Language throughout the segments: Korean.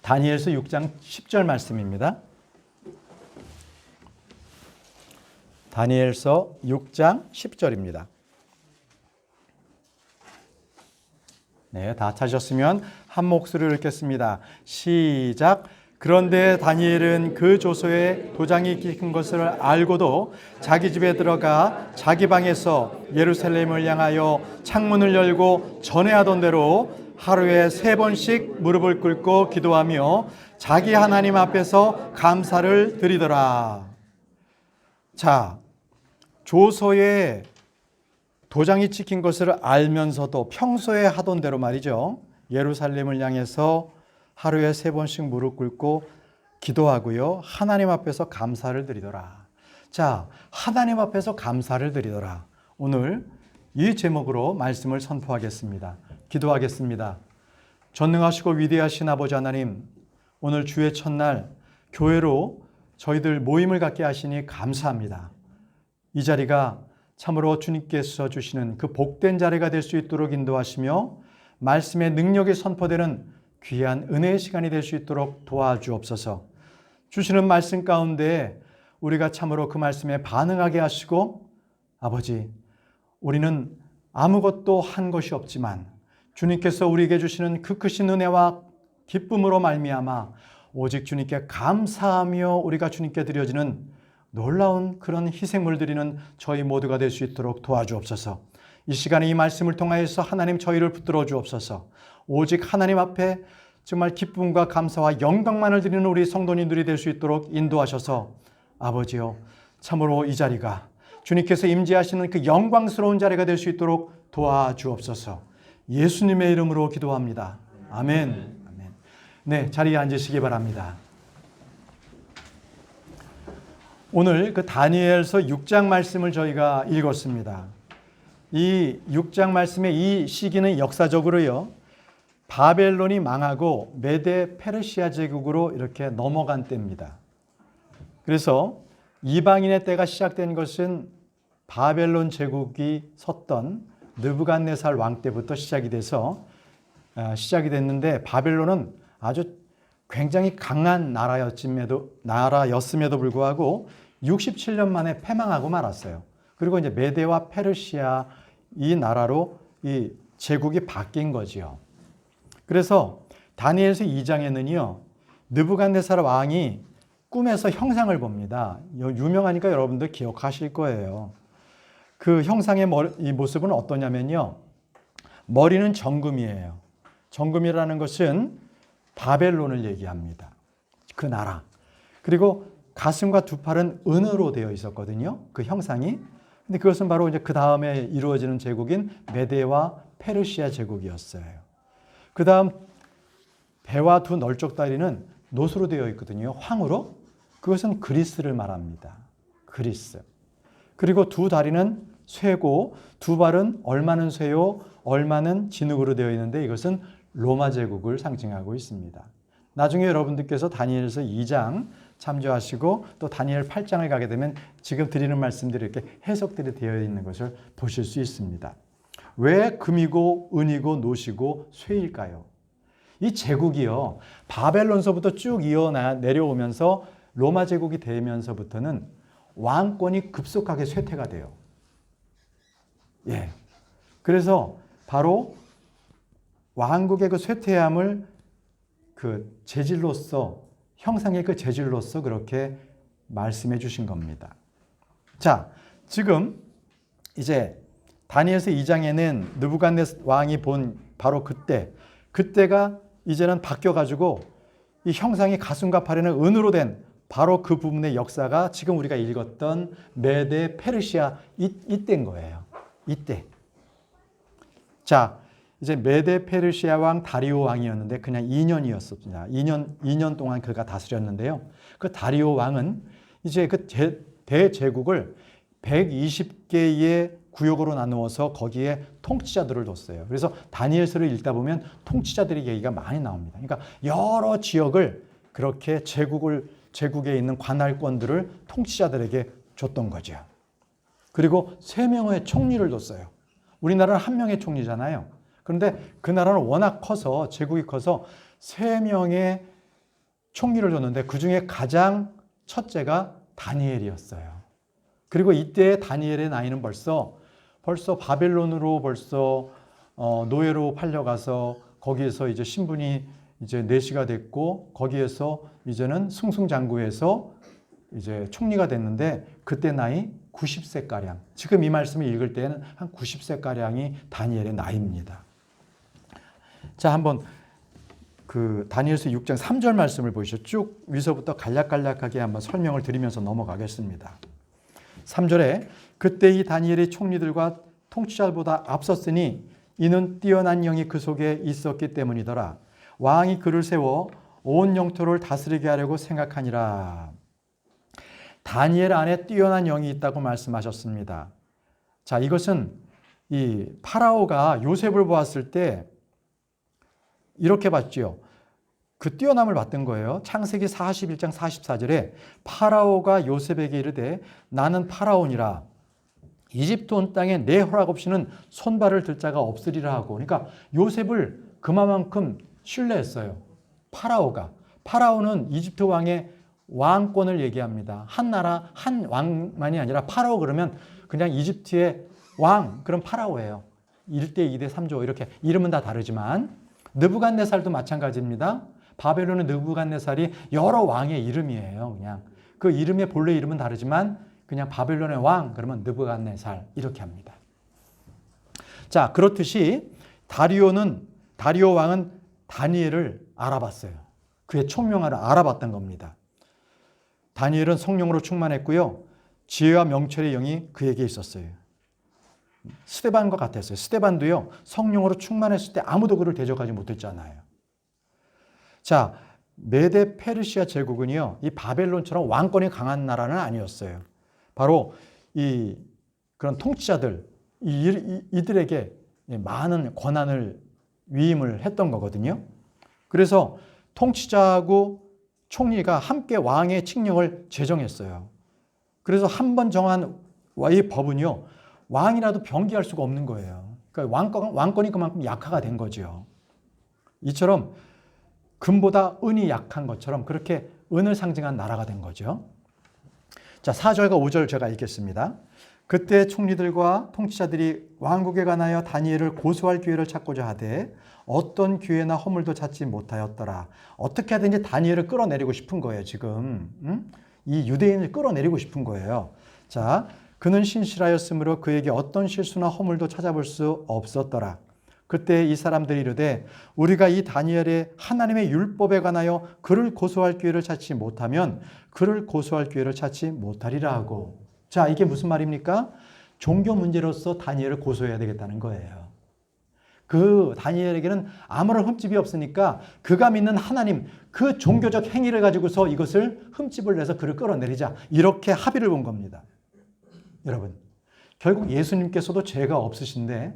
다니엘서 6장 10절 말씀입니다. 다니엘서 6장 10절입니다. 네, 다 찾으셨으면 한 목소리로 읽겠습니다. 시작. 그런데 다니엘은 그 조서에 도장이 찍힌 것을 알고도 자기 집에 들어가 자기 방에서 예루살렘을 향하여 창문을 열고 전에하던 대로 하루에 3번씩 무릎을 꿇고 기도하며 자기 하나님 앞에서 감사를 드리더라. 자, 조서에 도장이 찍힌 것을 알면서도 평소에 하던 대로 말이죠. 예루살렘을 향해서 하루에 3번씩 무릎 꿇고 기도하고요. 하나님 앞에서 감사를 드리더라. 자, 하나님 앞에서 감사를 드리더라. 오늘 이 제목으로 말씀을 선포하겠습니다. 기도하겠습니다. 전능하시고 위대하신 아버지 하나님, 오늘 주의 첫날 교회로 저희들 모임을 갖게 하시니 감사합니다. 이 자리가 참으로 주님께서 주시는 그 복된 자리가 될 수 있도록 인도하시며 말씀의 능력이 선포되는 귀한 은혜의 시간이 될 수 있도록 도와주옵소서. 주시는 말씀 가운데 우리가 참으로 그 말씀에 반응하게 하시고, 아버지, 우리는 아무것도 한 것이 없지만 주님께서 우리에게 주시는 그 크신 은혜와 기쁨으로 말미암아 오직 주님께 감사하며 우리가 주님께 드려지는 놀라운 그런 희생물 드리는 저희 모두가 될 수 있도록 도와주옵소서. 이 시간에 이 말씀을 통하여서 하나님 저희를 붙들어 주옵소서. 오직 하나님 앞에 정말 기쁨과 감사와 영광만을 드리는 우리 성도님들이 될 수 있도록 인도하셔서 아버지요, 참으로 이 자리가 주님께서 임재하시는 그 영광스러운 자리가 될 수 있도록 도와주옵소서. 예수님의 이름으로 기도합니다. 아멘. 아멘. 네, 자리에 앉으시기 바랍니다. 오늘 그 다니엘서 6장 말씀을 저희가 읽었습니다. 이 6장 말씀의 이 시기는 역사적으로요, 바벨론이 망하고 메데 페르시아 제국으로 이렇게 넘어간 때입니다. 그래서 이방인의 때가 시작된 것은 바벨론 제국이 섰던 느부갓네살 왕 때부터 시작이 됐는데, 바벨론은 아주 굉장히 강한 나라였음에도 불구하고 67년 만에 패망하고 말았어요. 그리고 이제 메데와 페르시아 이 나라로 이 제국이 바뀐 거지요. 그래서 다니엘서 2장에는요, 느부갓네살 왕이 꿈에서 형상을 봅니다. 유명하니까 여러분들 기억하실 거예요. 그 형상의 이 모습은 어떠냐면요, 머리는 정금이에요. 정금이라는 것은 바벨론을 얘기합니다. 그 나라. 그리고 가슴과 두 팔은 은으로 되어 있었거든요. 그 형상이. 근데 그것은 바로 이제 그 다음에 이루어지는 제국인 메데와 페르시아 제국이었어요. 그 다음 배와 두 널쩍다리는 노수로 되어 있거든요. 황으로. 그것은 그리스를 말합니다. 그리스. 그리고 두 다리는 쇠고 두 발은 얼마는 쇠요, 얼마는 진흙으로 되어 있는데 이것은 로마 제국을 상징하고 있습니다. 나중에 여러분들께서 다니엘서 2장 참조하시고 또 다니엘 8장을 가게 되면 지금 드리는 말씀들이 이렇게 해석들이 되어 있는 것을 보실 수 있습니다. 왜 금이고 은이고 노시고 쇠일까요? 이 제국이요, 바벨론서부터 쭉 이어 내려오면서 로마 제국이 되면서부터는 왕권이 급속하게 쇠퇴가 돼요. 예. 그래서 바로 왕국의 그 쇠퇴함을 그 재질로서, 형상의 그 재질로서 그렇게 말씀해 주신 겁니다. 자, 지금 이제 다니엘서 2장에는 느부갓네살 왕이 본 바로 그때가 이제는 바뀌어가지고 이 형상이 가슴과 팔에는 은으로 된 바로 그 부분의 역사가 지금 우리가 읽었던 메데 페르시아 이때인 거예요. 이때. 자, 이제 메데 페르시아 왕 다리오 왕이었는데 그냥 2년이었습니다. 2년 동안 그가 다스렸는데요. 그 다리오 왕은 이제 그 대제국을 120개의 구역으로 나누어서 거기에 통치자들을 뒀어요. 그래서 다니엘서를 읽다 보면 통치자들의 얘기가 많이 나옵니다. 그러니까 여러 지역을 그렇게 제국에 있는 관할권들을 통치자들에게 줬던 거죠. 그리고 3명의 총리를 뒀어요. 우리나라는 1명의 총리잖아요. 그런데 그 나라는 워낙 커서, 제국이 커서 3명의 총리를 줬는데 그 중에 가장 첫째가 다니엘이었어요. 그리고 이때 다니엘의 나이는 벌써 바벨론으로 노예로 팔려가서 거기에서 이제 신분이 이제 내시가 됐고 거기에서 이제는 승승장구해서 이제 총리가 됐는데 그때 나이 90세가량. 지금 이 말씀을 읽을 때는 한 90세가량이 다니엘의 나이입니다. 자, 한번 그 다니엘서 6장 3절 말씀을 보시죠. 쭉 위서부터 간략간략하게 한번 설명을 드리면서 넘어가겠습니다. 3절에 그때 이 다니엘이 총리들과 통치자보다 앞섰으니 이는 뛰어난 영이 그 속에 있었기 때문이더라. 왕이 그를 세워 온 영토를 다스리게 하려고 생각하니라. 다니엘 안에 뛰어난 영이 있다고 말씀하셨습니다. 자, 이것은 이 파라오가 요셉을 보았을 때 이렇게 봤지요. 그 뛰어남을 봤던 거예요. 창세기 41장 44절에 파라오가 요셉에게 이르되 나는 파라오니라. 이집트 온 땅에 내 허락 없이는 손발을 들 자가 없으리라 하고. 그러니까 요셉을 그만큼 신뢰했어요. 파라오는 이집트 왕의 왕권을 얘기합니다. 한 나라 한 왕만이 아니라 파라오 그러면 그냥 이집트의 왕, 그럼 파라오예요. 1대 2대 3조 이렇게 이름은 다 다르지만 느부갓네살도 마찬가지입니다. 바벨론의 느부갓네살이 여러 왕의 이름이에요. 그냥 그 이름의 본래 이름은 다르지만 그냥 바벨론의 왕 그러면 느부갓네살 이렇게 합니다. 자, 그렇듯이 다리오 왕은 다니엘을 알아봤어요. 그의 총명함을 알아봤던 겁니다. 다니엘은 성령으로 충만했고요. 지혜와 명철의 영이 그에게 있었어요. 스데반과 같았어요. 스데반도요. 성령으로 충만했을 때 아무도 그를 대적하지 못했잖아요. 자, 메데 페르시아 제국은요. 이 바벨론처럼 왕권이 강한 나라는 아니었어요. 바로 그런 통치자들 이들에게 많은 권한을 위임을 했던 거거든요. 그래서 통치자하고 총리가 함께 왕의 칙령을 제정했어요. 그래서 한 번 정한 이 법은요. 왕이라도 변기할 수가 없는 거예요. 그러니까 왕권이 그만큼 약화가 된 거죠. 이처럼 금보다 은이 약한 것처럼 그렇게 은을 상징한 나라가 된 거죠. 자, 4절과 5절 제가 읽겠습니다. 그때 총리들과 통치자들이 왕국에 관하여 다니엘을 고소할 기회를 찾고자 하되 어떤 기회나 허물도 찾지 못하였더라. 어떻게 하든지 다니엘을 끌어내리고 싶은 거예요, 지금. 이 유대인을 끌어내리고 싶은 거예요. 자, 그는 신실하였으므로 그에게 어떤 실수나 허물도 찾아볼 수 없었더라. 그때 이 사람들이 이르되 우리가 이 다니엘의 하나님의 율법에 관하여 그를 고소할 기회를 찾지 못하면 그를 고소할 기회를 찾지 못하리라 하고. 자, 이게 무슨 말입니까? 종교 문제로서 다니엘을 고소해야 되겠다는 거예요. 그 다니엘에게는 아무런 흠집이 없으니까 그가 믿는 하나님, 그 종교적 행위를 가지고서 이것을 흠집을 내서 그를 끌어내리자. 이렇게 합의를 본 겁니다. 여러분, 결국 예수님께서도 죄가 없으신데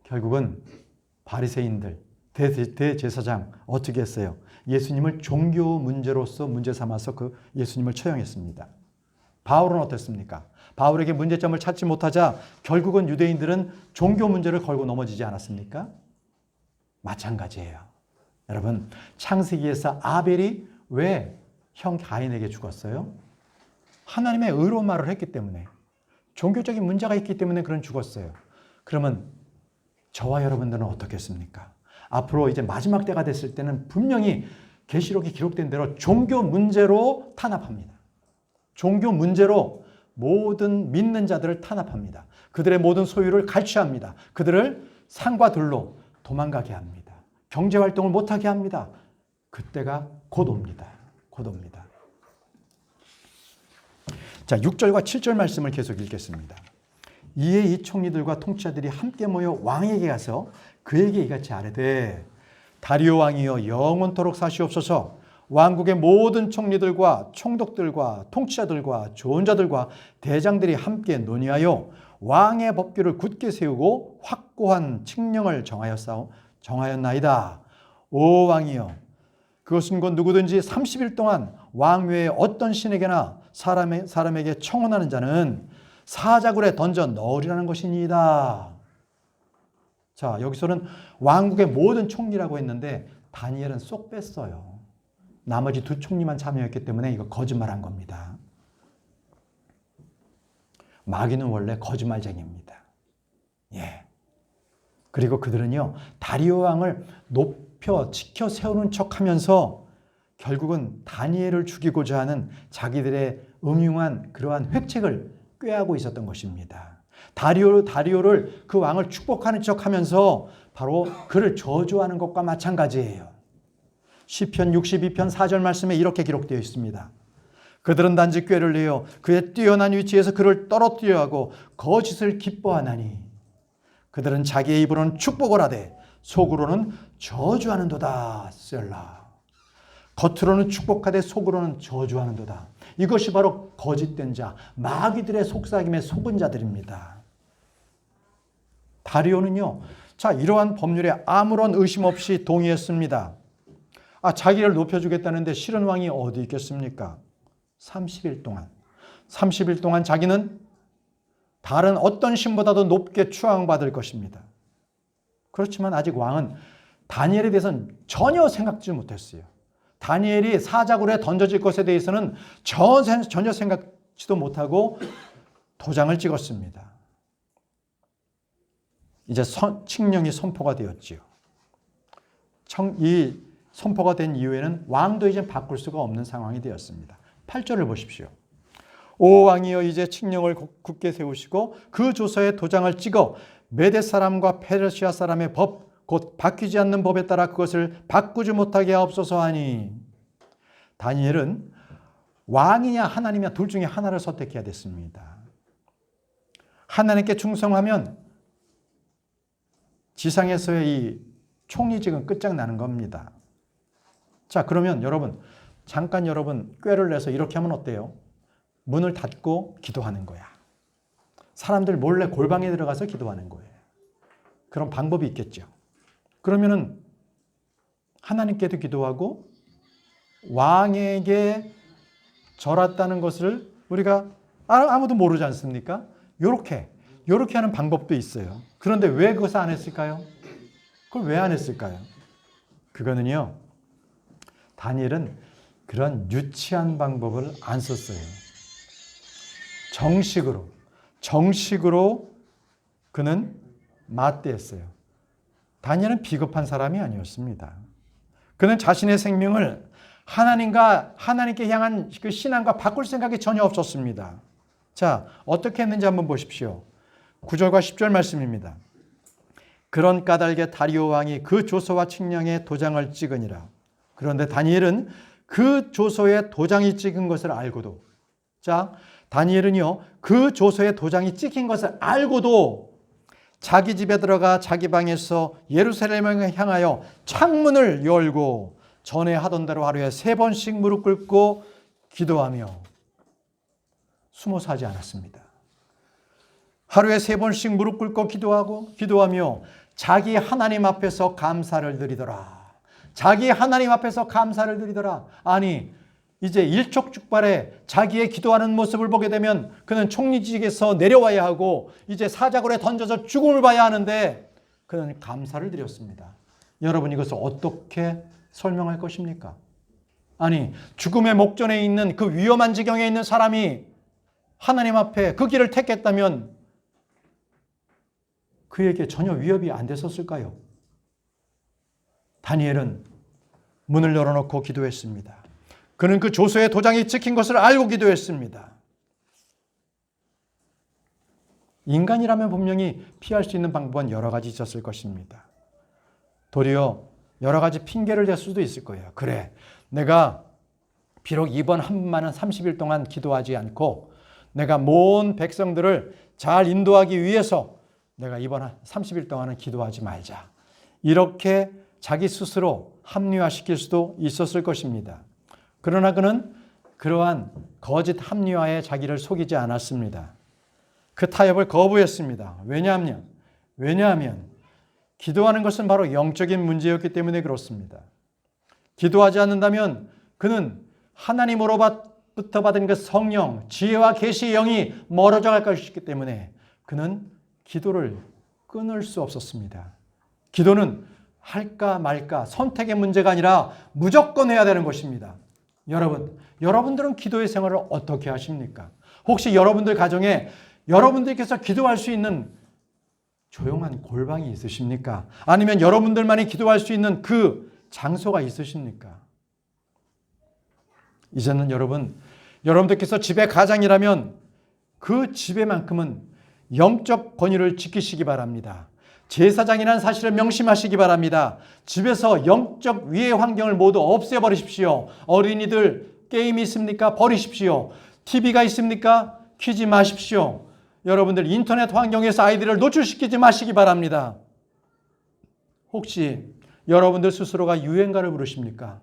결국은 바리새인들, 대제사장 어떻게 했어요? 예수님을 종교 문제로서 문제 삼아서 그 예수님을 처형했습니다. 바울은 어땠습니까? 바울에게 문제점을 찾지 못하자 결국은 유대인들은 종교 문제를 걸고 넘어지지 않았습니까? 마찬가지예요. 여러분, 창세기에서 아벨이 왜 형 가인에게 죽었어요? 하나님의 의로운 말을 했기 때문에, 종교적인 문제가 있기 때문에 그런 죽었어요. 그러면 저와 여러분들은 어떻겠습니까? 앞으로 이제 마지막 때가 됐을 때는 분명히 계시록에 기록된 대로 종교 문제로 탄압합니다. 종교 문제로 모든 믿는 자들을 탄압합니다. 그들의 모든 소유를 갈취합니다. 그들을 산과 들로 도망가게 합니다. 경제활동을 못하게 합니다. 그때가 곧 옵니다. 곧 옵니다. 자, 6절과 7절 말씀을 계속 읽겠습니다. 이에 이 총리들과 통치자들이 함께 모여 왕에게 가서 그에게 이같이 아뢰되 다리오 왕이여 영원토록 사시옵소서. 왕국의 모든 총리들과 총독들과 통치자들과 조언자들과 대장들이 함께 논의하여 왕의 법규를 굳게 세우고 확고한 칙령을 정하였나이다. 오 왕이여, 그것은 곧 누구든지 30일 동안 왕 외에 어떤 신에게나 사람에게 청혼하는 자는 사자굴에 던져 넣으리라는 것이니이다. 자, 여기서는 왕국의 모든 총리라고 했는데 다니엘은 쏙 뺐어요. 나머지 두 총리만 참여했기 때문에 이거 거짓말한 겁니다. 마귀는 원래 거짓말쟁이입니다. 예. 그리고 그들은요, 다리오 왕을 높여 지켜 세우는 척하면서 결국은 다니엘을 죽이고자 하는 자기들의 음흉한 그러한 획책을 꾀하고 있었던 것입니다. 다리오를 그 왕을 축복하는 척하면서 바로 그를 저주하는 것과 마찬가지예요. 시편 62편 4절 말씀에 이렇게 기록되어 있습니다. 그들은 단지 꾀를 내어 그의 뛰어난 위치에서 그를 떨어뜨려 하고 거짓을 기뻐하나니 그들은 자기의 입으로는 축복을 하되 속으로는 저주하는도다. 셀라. 겉으로는 축복하되 속으로는 저주하는도다. 이것이 바로 거짓된 자, 마귀들의 속삭임에 속은 자들입니다. 다리오는요, 자, 이러한 법률에 아무런 의심 없이 동의했습니다. 자기를 높여주겠다는데 싫은 왕이 어디 있겠습니까? 30일 동안 자기는 다른 어떤 신보다도 높게 추앙받을 것입니다. 그렇지만 아직 왕은 다니엘에 대해서는 전혀 생각지 못했어요. 다니엘이 사자굴에 던져질 것에 대해서는 전혀 생각지도 못하고 도장을 찍었습니다. 이제 칙령이 선포가 되었지요. 이 선포가 된 이후에는 왕도 이제 바꿀 수가 없는 상황이 되었습니다. 8절을 보십시오. 오 왕이여 이제 칙령을 굳게 세우시고 그 조서에 도장을 찍어 메대 사람과 페르시아 사람의 법 곧 바뀌지 않는 법에 따라 그것을 바꾸지 못하게 하옵소서 하니 다니엘은 왕이냐 하나님이냐 둘 중에 하나를 선택해야 됐습니다. 하나님께 충성하면 지상에서의 이 총리직은 끝장나는 겁니다. 자, 그러면 여러분 잠깐 꾀를 내서 이렇게 하면 어때요? 문을 닫고 기도하는 거야. 사람들 몰래 골방에 들어가서 기도하는 거예요. 그런 방법이 있겠죠. 그러면은 하나님께도 기도하고 왕에게 절했다는 것을 우리가 아무도 모르지 않습니까? 요렇게 하는 방법도 있어요. 그런데 왜 그것을 안 했을까요? 그걸 왜 안 했을까요? 그거는요, 다니엘은 그런 유치한 방법을 안 썼어요. 정식으로 그는 맞대했어요. 다니엘은 비겁한 사람이 아니었습니다. 그는 자신의 생명을 하나님께 향한 그 신앙과 바꿀 생각이 전혀 없었습니다. 자, 어떻게 했는지 한번 보십시오. 9절과 10절 말씀입니다. 그런 까닭에 다리오 왕이 그 조서와 칙령에 도장을 찍으니라. 그런데 다니엘은 그 조서에 도장이 찍은 것을 알고도, 자, 다니엘은요, 그 조서에 도장이 찍힌 것을 알고도 자기 집에 들어가 자기 방에서 예루살렘을 향하여 창문을 열고 전에 하던 대로 하루에 3번씩 무릎 꿇고 기도하며 숨어서 하지 않았습니다. 하루에 3번씩 무릎 꿇고 기도하며 자기 하나님 앞에서 감사를 드리더라. 자기 하나님 앞에서 감사를 드리더라. 아니, 이제 일촉즉발에 자기의 기도하는 모습을 보게 되면 그는 총리직에서 내려와야 하고 이제 사자굴에 던져서 죽음을 봐야 하는데 그는 감사를 드렸습니다. 여러분, 이것을 어떻게 설명할 것입니까? 아니, 죽음의 목전에 있는 그 위험한 지경에 있는 사람이 하나님 앞에 그 길을 택했다면 그에게 전혀 위협이 안 됐었을까요? 다니엘은 문을 열어놓고 기도했습니다. 그는 그 조서에 도장이 찍힌 것을 알고 기도했습니다. 인간이라면 분명히 피할 수 있는 방법은 여러 가지 있었을 것입니다. 도리어 여러 가지 핑계를 댈 수도 있을 거예요. 그래, 내가 비록 이번 한 번만은 30일 동안 기도하지 않고 내가 모든 백성들을 잘 인도하기 위해서 내가 이번 30일 동안은 기도하지 말자. 이렇게 자기 스스로 합리화시킬 수도 있었을 것입니다. 그러나 그는 그러한 거짓 합리화에 자기를 속이지 않았습니다. 그 타협을 거부했습니다. 왜냐하면 기도하는 것은 바로 영적인 문제였기 때문에 그렇습니다. 기도하지 않는다면 그는 하나님으로부터 받은 그 성령, 지혜와 계시의 영이 멀어져 갈 것이기 때문에 그는 기도를 끊을 수 없었습니다. 기도는 할까 말까 선택의 문제가 아니라 무조건 해야 되는 것입니다. 여러분들은 기도의 생활을 어떻게 하십니까? 혹시 여러분들 가정에 여러분들께서 기도할 수 있는 조용한 골방이 있으십니까? 아니면 여러분들만이 기도할 수 있는 그 장소가 있으십니까? 이제는 여러분들께서 집의 가장이라면 그 집에만큼은 영적 권위를 지키시기 바랍니다. 제사장이라는 사실을 명심하시기 바랍니다. 집에서 영적 위의 환경을 모두 없애버리십시오. 어린이들 게임이 있습니까? 버리십시오. TV가 있습니까? 켜지 마십시오. 여러분들 인터넷 환경에서 아이들을 노출시키지 마시기 바랍니다. 혹시 여러분들 스스로가 유행가를 부르십니까?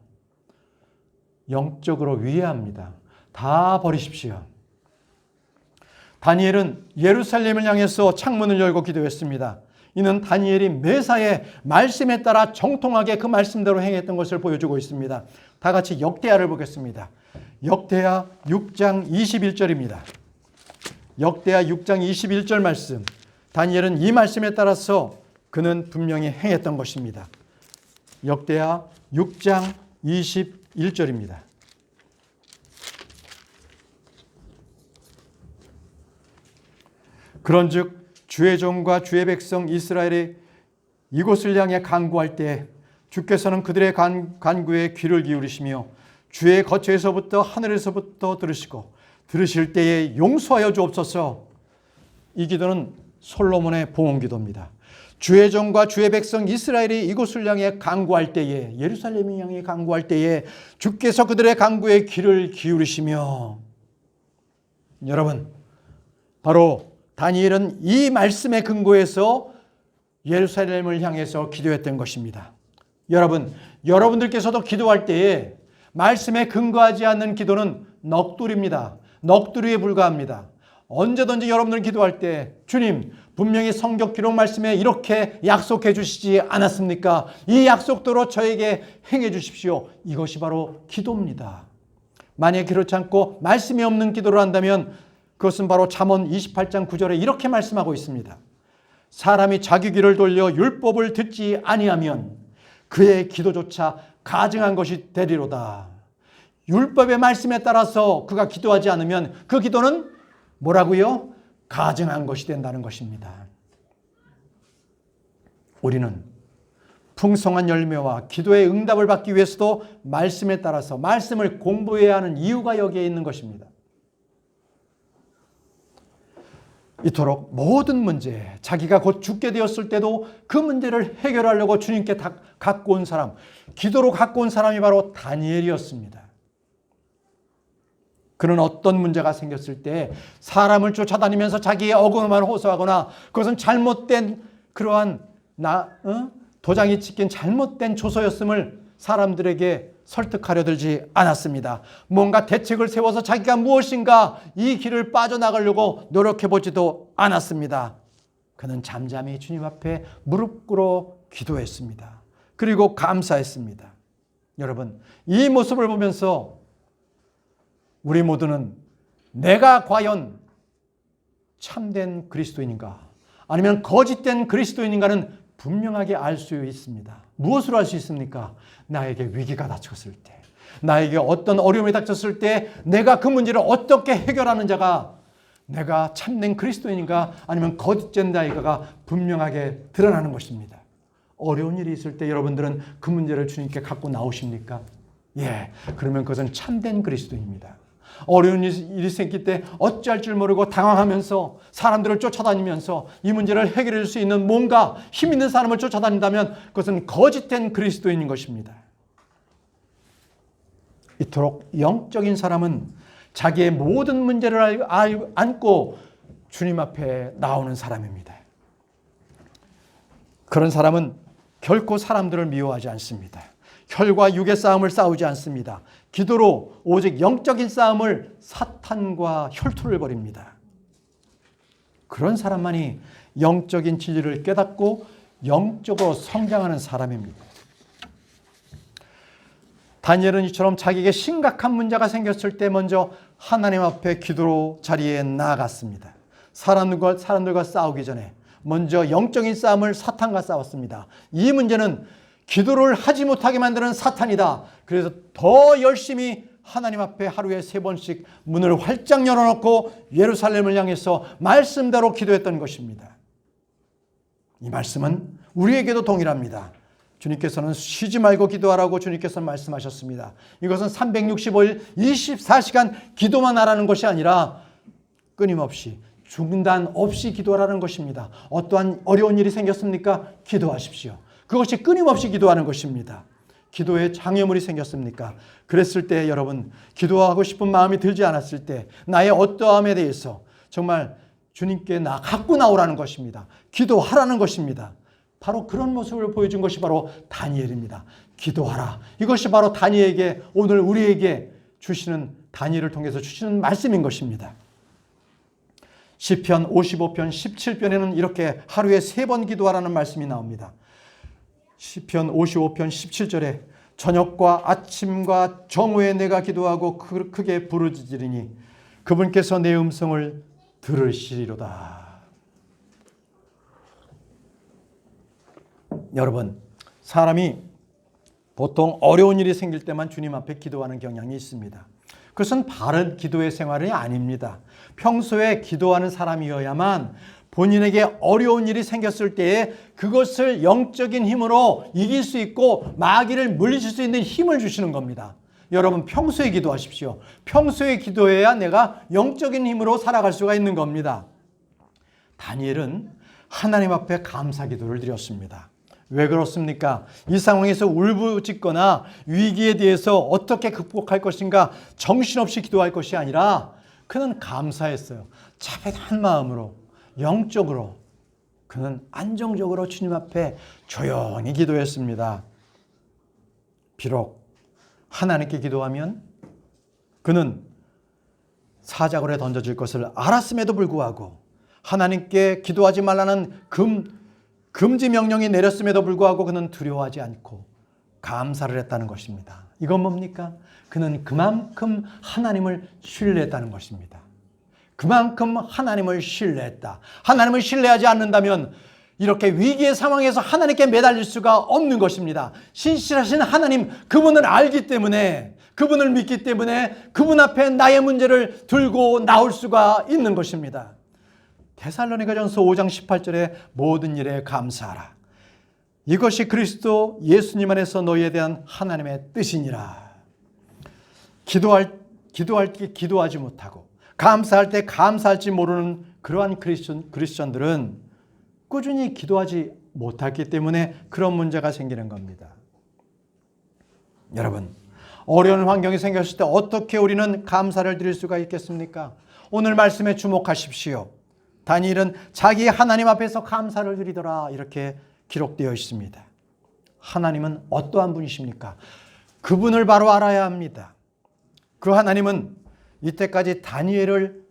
영적으로 위해합니다. 다 버리십시오. 다니엘은 예루살렘을 향해서 창문을 열고 기도했습니다. 이는 다니엘이 매사에 말씀에 따라 정통하게 그 말씀대로 행했던 것을 보여주고 있습니다. 다 같이 역대하를 보겠습니다. 역대하 6장 21절입니다. 역대하 6장 21절 말씀. 다니엘은 이 말씀에 따라서 그는 분명히 행했던 것입니다. 역대하 6장 21절입니다. 그런즉 주의 종과 주의 백성 이스라엘이 이곳을 향해 간구할 때 주께서는 그들의 간구에 귀를 기울이시며 주의 거처에서부터 하늘에서부터 들으시고 들으실 때에 용서하여 주옵소서. 이 기도는 솔로몬의 봉헌 기도입니다. 주의 종과 주의 백성 이스라엘이 이곳을 향해 간구할 때에, 예루살렘을 향해 간구할 때에 주께서 그들의 간구에 귀를 기울이시며, 여러분, 바로 다니엘은 이 말씀에 근거해서 예루살렘을 향해서 기도했던 것입니다. 여러분들께서도 기도할 때에 말씀에 근거하지 않는 기도는 넋두리입니다. 넋두리에 불과합니다. 언제든지 여러분들 기도할 때 주님, 분명히 성경 기록 말씀에 이렇게 약속해 주시지 않았습니까? 이 약속대로 저에게 행해 주십시오. 이것이 바로 기도입니다. 만약에 그렇지 않고 말씀이 없는 기도를 한다면 그것은 바로 잠언 28장 9절에 이렇게 말씀하고 있습니다. 사람이 자기 귀를 돌려 율법을 듣지 아니하면 그의 기도조차 가증한 것이 되리로다. 율법의 말씀에 따라서 그가 기도하지 않으면 그 기도는 뭐라고요? 가증한 것이 된다는 것입니다. 우리는 풍성한 열매와 기도의 응답을 받기 위해서도 말씀에 따라서 말씀을 공부해야 하는 이유가 여기에 있는 것입니다. 이토록 모든 문제, 자기가 곧 죽게 되었을 때도 그 문제를 해결하려고 주님께 갖고 온 사람, 기도로 갖고 온 사람이 바로 다니엘이었습니다. 그는 어떤 문제가 생겼을 때 사람을 쫓아다니면서 자기의 어금을 호소하거나 그것은 잘못된 그러한 도장이 찍힌 잘못된 조서였음을 사람들에게 설득하려 들지 않았습니다. 뭔가 대책을 세워서 자기가 무엇인가 이 길을 빠져나가려고 노력해보지도 않았습니다. 그는 잠잠히 주님 앞에 무릎 꿇어 기도했습니다. 그리고 감사했습니다. 여러분, 이 모습을 보면서 우리 모두는 내가 과연 참된 그리스도인인가 아니면 거짓된 그리스도인인가는 분명하게 알 수 있습니다. 무엇으로 알 수 있습니까? 나에게 위기가 닥쳤을 때, 나에게 어떤 어려움이 닥쳤을 때 내가 그 문제를 어떻게 해결하는 자가 내가 참된 그리스도인인가 아니면 거짓된 자인가가 분명하게 드러나는 것입니다. 어려운 일이 있을 때 여러분들은 그 문제를 주님께 갖고 나오십니까? 예, 그러면 그것은 참된 그리스도인입니다. 어려운 일이 생길 때 어찌할 줄 모르고 당황하면서 사람들을 쫓아다니면서 이 문제를 해결해 줄 수 있는 뭔가 힘 있는 사람을 쫓아다닌다면 그것은 거짓된 그리스도인인 것입니다. 이토록 영적인 사람은 자기의 모든 문제를 안고 주님 앞에 나오는 사람입니다. 그런 사람은 결코 사람들을 미워하지 않습니다. 혈과 육의 싸움을 싸우지 않습니다. 기도로 오직 영적인 싸움을 사탄과 혈투를 벌입니다. 그런 사람만이 영적인 진리를 깨닫고 영적으로 성장하는 사람입니다. 다니엘은 이처럼 자기에게 심각한 문제가 생겼을 때 먼저 하나님 앞에 기도로 자리에 나아갔습니다. 사람들과 싸우기 전에 먼저 영적인 싸움을 사탄과 싸웠습니다. 이 문제는 기도를 하지 못하게 만드는 사탄이다. 그래서 더 열심히 하나님 앞에 하루에 3번씩 문을 활짝 열어놓고 예루살렘을 향해서 말씀대로 기도했던 것입니다. 이 말씀은 우리에게도 동일합니다. 주님께서는 쉬지 말고 기도하라고 주님께서는 말씀하셨습니다. 이것은 365일 24시간 기도만 하라는 것이 아니라 끊임없이 중단 없이 기도하라는 것입니다. 어떠한 어려운 일이 생겼습니까? 기도하십시오. 그것이 끊임없이 기도하는 것입니다. 기도에 장애물이 생겼습니까? 그랬을 때 여러분, 기도하고 싶은 마음이 들지 않았을 때 나의 어떠함에 대해서 정말 주님께 갖고 나오라는 것입니다. 기도하라는 것입니다. 바로 그런 모습을 보여준 것이 바로 다니엘입니다. 기도하라. 이것이 바로 다니엘에게 오늘 우리에게 주시는, 다니엘을 통해서 주시는 말씀인 것입니다. 시편 55편 17편에는 이렇게 하루에 3번 기도하라는 말씀이 나옵니다. 시편 55편 17절에 저녁과 아침과 정오에 내가 기도하고 크게 부르짖으리니 그분께서 내 음성을 들으시리로다. 여러분, 사람이 보통 어려운 일이 생길 때만 주님 앞에 기도하는 경향이 있습니다. 그것은 바른 기도의 생활이 아닙니다. 평소에 기도하는 사람이어야만 본인에게 어려운 일이 생겼을 때에 그것을 영적인 힘으로 이길 수 있고 마귀를 물리칠 수 있는 힘을 주시는 겁니다. 여러분, 평소에 기도하십시오. 평소에 기도해야 내가 영적인 힘으로 살아갈 수가 있는 겁니다. 다니엘은 하나님 앞에 감사 기도를 드렸습니다. 왜 그렇습니까? 이 상황에서 울부짖거나 위기에 대해서 어떻게 극복할 것인가 정신없이 기도할 것이 아니라 그는 감사했어요. 차분한 마음으로, 영적으로 그는 안정적으로 주님 앞에 조용히 기도했습니다. 비록 하나님께 기도하면 그는 사자굴에 던져질 것을 알았음에도 불구하고 하나님께 기도하지 말라는 금지 명령이 내렸음에도 불구하고 그는 두려워하지 않고 감사를 했다는 것입니다. 이건 뭡니까? 그는 그만큼 하나님을 신뢰했다는 것입니다. 그만큼 하나님을 신뢰했다. 하나님을 신뢰하지 않는다면 이렇게 위기의 상황에서 하나님께 매달릴 수가 없는 것입니다. 신실하신 하나님, 그분을 알기 때문에, 그분을 믿기 때문에 그분 앞에 나의 문제를 들고 나올 수가 있는 것입니다. 데살로니가전서 5장 18절에 모든 일에 감사하라. 이것이 그리스도 예수님 안에서 너희에 대한 하나님의 뜻이니라. 기도할 때 기도하지 못하고 감사할 때 감사할지 모르는 그러한 크리스천들은 꾸준히 기도하지 못했기 때문에 그런 문제가 생기는 겁니다. 여러분, 어려운 환경이 생겼을 때 어떻게 우리는 감사를 드릴 수가 있겠습니까? 오늘 말씀에 주목하십시오. 다니엘은 자기 하나님 앞에서 감사를 드리더라 이렇게 기록되어 있습니다. 하나님은 어떠한 분이십니까? 그분을 바로 알아야 합니다. 그 하나님은 이때까지 다니엘을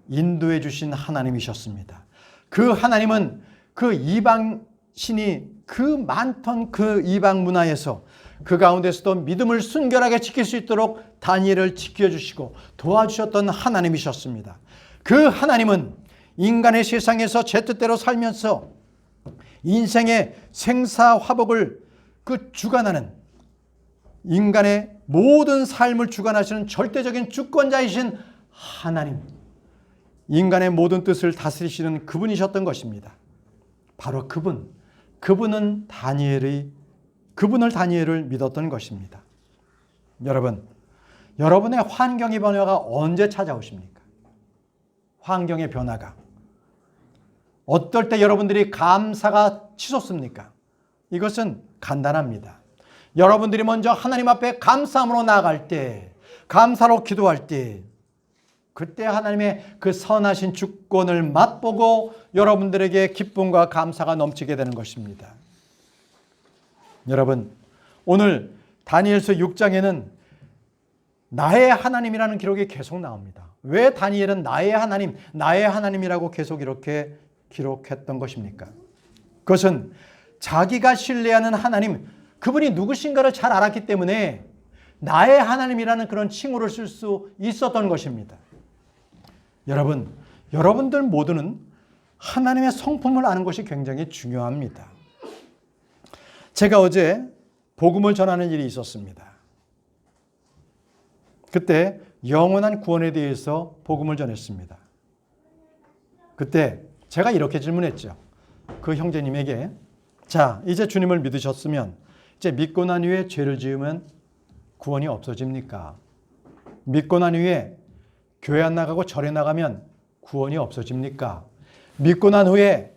인도해 주신 하나님이셨습니다. 그 하나님은 그 이방 신이 그 많던 그 이방 문화에서 그 가운데서도 믿음을 순결하게 지킬 수 있도록 다니엘을 지켜주시고 도와주셨던 하나님이셨습니다. 그 하나님은 인간의 세상에서 제 뜻대로 살면서 인생의 생사화복을 주관하는, 인간의 모든 삶을 주관하시는 절대적인 주권자이신 하나님, 인간의 모든 뜻을 다스리시는 그분이셨던 것입니다. 바로 그분을 다니엘을 믿었던 것입니다. 여러분, 여러분의 환경의 변화가 언제 찾아오십니까? 환경의 변화가 어떨 때 여러분들이 감사가 치솟습니까? 이것은 간단합니다. 여러분들이 먼저 하나님 앞에 감사함으로 나아갈 때, 감사로 기도할 때, 그때 하나님의 그 선하신 주권을 맛보고 여러분들에게 기쁨과 감사가 넘치게 되는 것입니다. 여러분, 오늘 다니엘서 6장에는 나의 하나님이라는 기록이 계속 나옵니다. 왜 다니엘은 나의 하나님이라고 계속 이렇게 기록했던 것입니까? 그것은 자기가 신뢰하는 하나님, 그분이 누구신가를 잘 알았기 때문에 나의 하나님이라는 그런 칭호를 쓸 수 있었던 것입니다. 여러분, 여러분들 모두는 하나님의 성품을 아는 것이 굉장히 중요합니다. 제가 어제 복음을 전하는 일이 있었습니다. 그때 영원한 구원에 대해서 복음을 전했습니다. 그때 제가 이렇게 질문했죠. 그 형제님에게, 자, 이제 주님을 믿으셨으면 이제 믿고 난 후에 죄를 지으면 구원이 없어집니까? 믿고 난 후에 교회 안 나가고 절에 나가면 구원이 없어집니까? 믿고 난 후에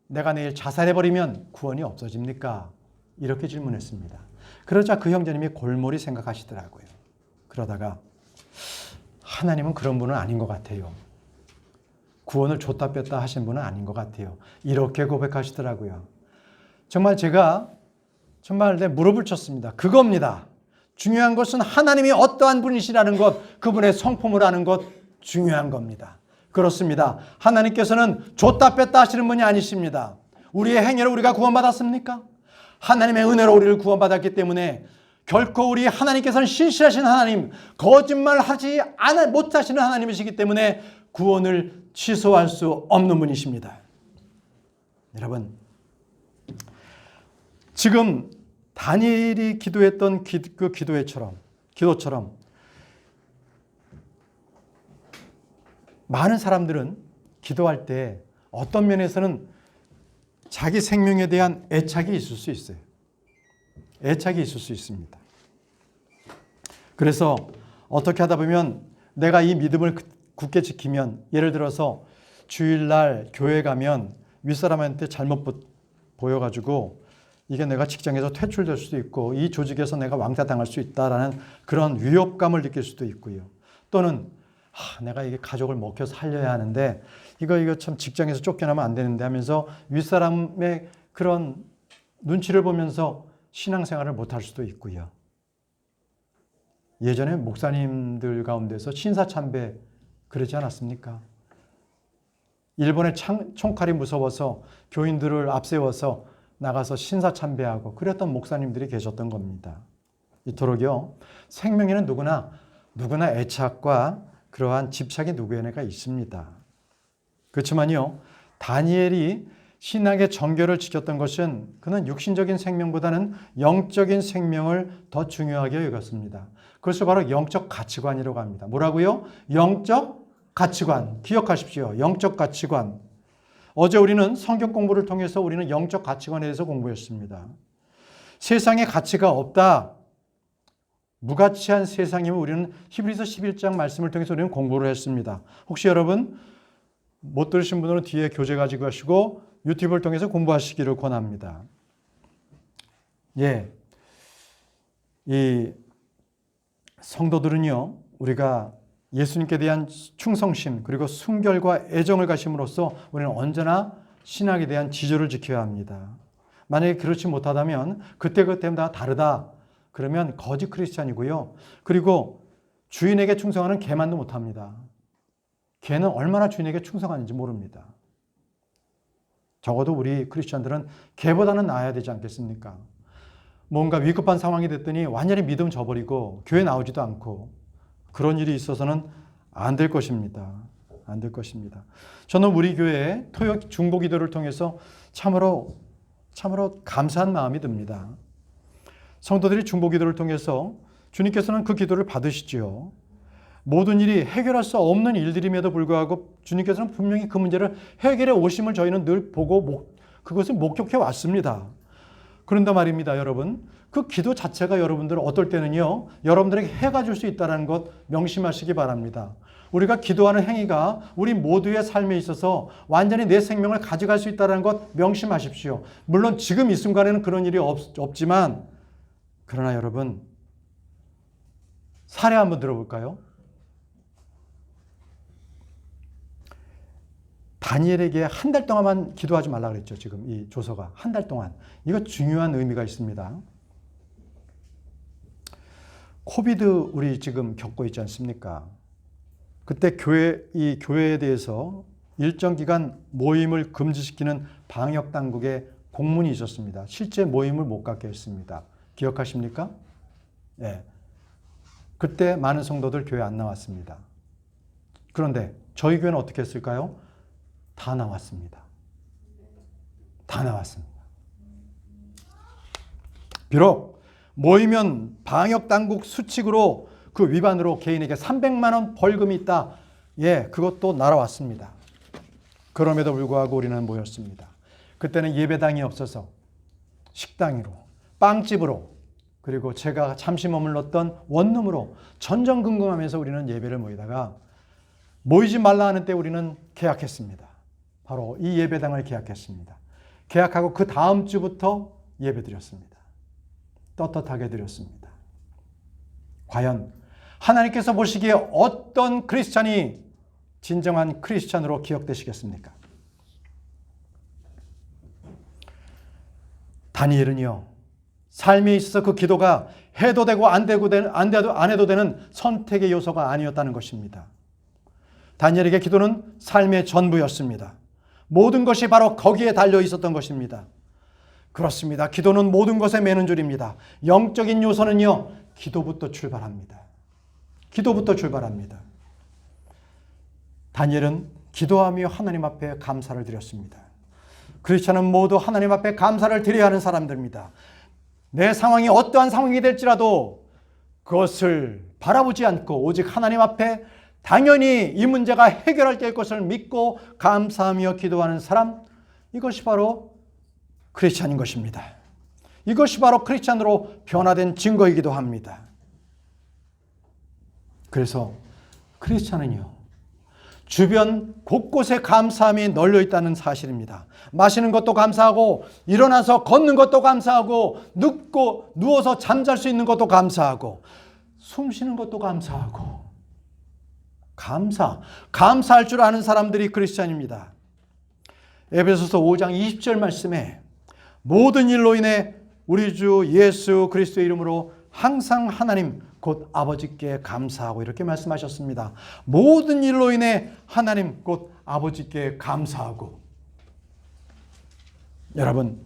내가 내일 자살해버리면 구원이 없어집니까? 이렇게 질문했습니다. 그러자 그 형제님이 골몰이 생각하시더라고요. 그러다가 하나님은 그런 분은 아닌 것 같아요. 구원을 줬다 뺐다 하신 분은 아닌 것 같아요. 이렇게 고백하시더라고요. 정말 제가 정말 무릎을 쳤습니다. 그겁니다. 중요한 것은 하나님이 어떠한 분이시라는 것, 그분의 성품을 아는 것 중요한 겁니다. 그렇습니다. 하나님께서는 줬다 뺐다 하시는 분이 아니십니다. 우리의 행위로 우리가 구원받았습니까? 하나님의 은혜로 우리를 구원받았기 때문에 결코 우리 하나님께서는 신실하신 하나님, 거짓말하지 못하시는 하나님이시기 때문에 구원을 취소할 수 없는 분이십니다. 여러분, 지금 다니엘이 기도했던 그 기도처럼 많은 사람들은 기도할 때 어떤 면에서는 자기 생명에 대한 애착이 있을 수 있어요. 애착이 있을 수 있습니다. 그래서 어떻게 하다 보면 내가 이 믿음을 굳게 지키면, 예를 들어서 주일날 교회 가면 윗사람한테 잘못 보여가지고 이게 내가 직장에서 퇴출될 수도 있고 이 조직에서 내가 왕따당할 수 있다라는 그런 위협감을 느낄 수도 있고요. 또는 내가 이게 가족을 먹혀서 살려야 하는데 이거 참 직장에서 쫓겨나면 안 되는데 하면서 윗사람의 그런 눈치를 보면서 신앙생활을 못할 수도 있고요. 예전에 목사님들 가운데서 신사참배 그러지 않았습니까? 일본의 총칼이 무서워서 교인들을 앞세워서 나가서 신사참배하고 그랬던 목사님들이 계셨던 겁니다. 이토록요, 생명에는 누구나 애착과 그러한 집착이 누구에게나 있습니다. 그렇지만요, 다니엘이 신앙의 정결을 지켰던 것은 그는 육신적인 생명보다는 영적인 생명을 더 중요하게 여겼습니다. 그것을 바로 영적 가치관이라고 합니다. 뭐라고요? 영적 가치관. 기억하십시오. 영적 가치관. 어제 우리는 성경 공부를 통해서 우리는 영적 가치관에 대해서 공부했습니다. 세상에 가치가 없다, 무가치한 세상이면 우리는 히브리서 11장 말씀을 통해서 우리는 공부를 했습니다. 혹시 여러분 못 들으신 분들은 뒤에 교재 가지고 가시고 유튜브를 통해서 공부하시기를 권합니다. 이 성도들은요, 우리가 예수님께 대한 충성심 그리고 순결과 애정을 가심으로써 우리는 언제나 신앙에 대한 지조를 지켜야 합니다. 만약에 그렇지 못하다면 그때그때마다 다르다 그러면 거짓 크리스찬이고요. 그리고 주인에게 충성하는 개만도 못합니다. 개는 얼마나 주인에게 충성하는지 모릅니다. 적어도 우리 크리스찬들은 개보다는 나아야 되지 않겠습니까? 뭔가 위급한 상황이 됐더니 완전히 믿음 저버리고 교회 나오지도 않고 그런 일이 있어서는 안 될 것입니다. 안 될 것입니다. 저는 우리 교회의 토요 중보 기도를 통해서 참으로 감사한 마음이 듭니다. 성도들이 중보 기도를 통해서 주님께서는 그 기도를 받으시지요. 모든 일이 해결할 수 없는 일들임에도 불구하고 주님께서는 분명히 그 문제를 해결해 오심을 저희는 늘 보고 그것을 목격해 왔습니다. 그런데 말입니다, 여러분. 그 기도 자체가 여러분들 어떨 때는요, 여러분들에게 해가 줄 수 있다는 것 명심하시기 바랍니다. 우리가 기도하는 행위가 우리 모두의 삶에 있어서 완전히 내 생명을 가져갈 수 있다는 것 명심하십시오. 물론 지금 이 순간에는 그런 일이 없지만, 그러나 여러분, 사례 한번 들어볼까요? 다니엘에게 한 달 동안만 기도하지 말라 그랬죠. 지금 이 조서가 한 달 동안. 이거 중요한 의미가 있습니다. 코비드 우리 지금 겪고 있지 않습니까? 그때 이 교회에 대해서 일정 기간 모임을 금지시키는 방역 당국의 공문이 있었습니다. 실제 모임을 못 갖게 했습니다. 기억하십니까? 네. 그때 많은 성도들 교회 안 나왔습니다. 그런데 저희 교회는 어떻게 했을까요? 다 나왔습니다. 다 나왔습니다. 비록 모이면 방역당국 수칙으로 그 위반으로 개인에게 300만 원 벌금이 있다. 예, 그것도 날아왔습니다. 그럼에도 불구하고 우리는 모였습니다. 그때는 예배당이 없어서 식당으로, 빵집으로, 그리고 제가 잠시 머물렀던 원룸으로 전전긍긍하면서 우리는 예배를 모이다가 모이지 말라 하는 때 우리는 계약했습니다. 바로 이 예배당을 계약했습니다. 계약하고 그 다음 주부터 예배 드렸습니다. 떳떳하게 드렸습니다. 과연 하나님께서 보시기에 어떤 크리스찬이 진정한 크리스찬으로 기억되시겠습니까? 다니엘은요, 삶에 있어서 그 기도가 해도 되고 안 해도 되는 선택의 요소가 아니었다는 것입니다. 다니엘에게 기도는 삶의 전부였습니다. 모든 것이 바로 거기에 달려 있었던 것입니다. 그렇습니다. 기도는 모든 것에 매는 줄입니다. 영적인 요소는요, 기도부터 출발합니다. 기도부터 출발합니다. 다니엘은 기도하며 하나님 앞에 감사를 드렸습니다. 크리스찬은 모두 하나님 앞에 감사를 드려야 하는 사람들입니다. 내 상황이 어떠한 상황이 될지라도 그것을 바라보지 않고 오직 하나님 앞에 당연히 이 문제가 해결될 것을 믿고 감사하며 기도하는 사람, 이것이 바로 크리스찬인 것입니다. 이것이 바로 크리스찬으로 변화된 증거이기도 합니다. 그래서 크리스찬은요, 주변 곳곳에 감사함이 널려 있다는 사실입니다. 마시는 것도 감사하고, 일어나서 걷는 것도 감사하고, 누워서 잠잘 수 있는 것도 감사하고, 숨 쉬는 것도 감사하고, 감사할 줄 아는 사람들이 크리스찬입니다. 에베소서 5장 20절 말씀에 모든 일로 인해 우리 주 예수 그리스도의 이름으로 항상 하나님 곧 아버지께 감사하고 이렇게 말씀하셨습니다. 모든 일로 인해 하나님 곧 아버지께 감사하고. 여러분,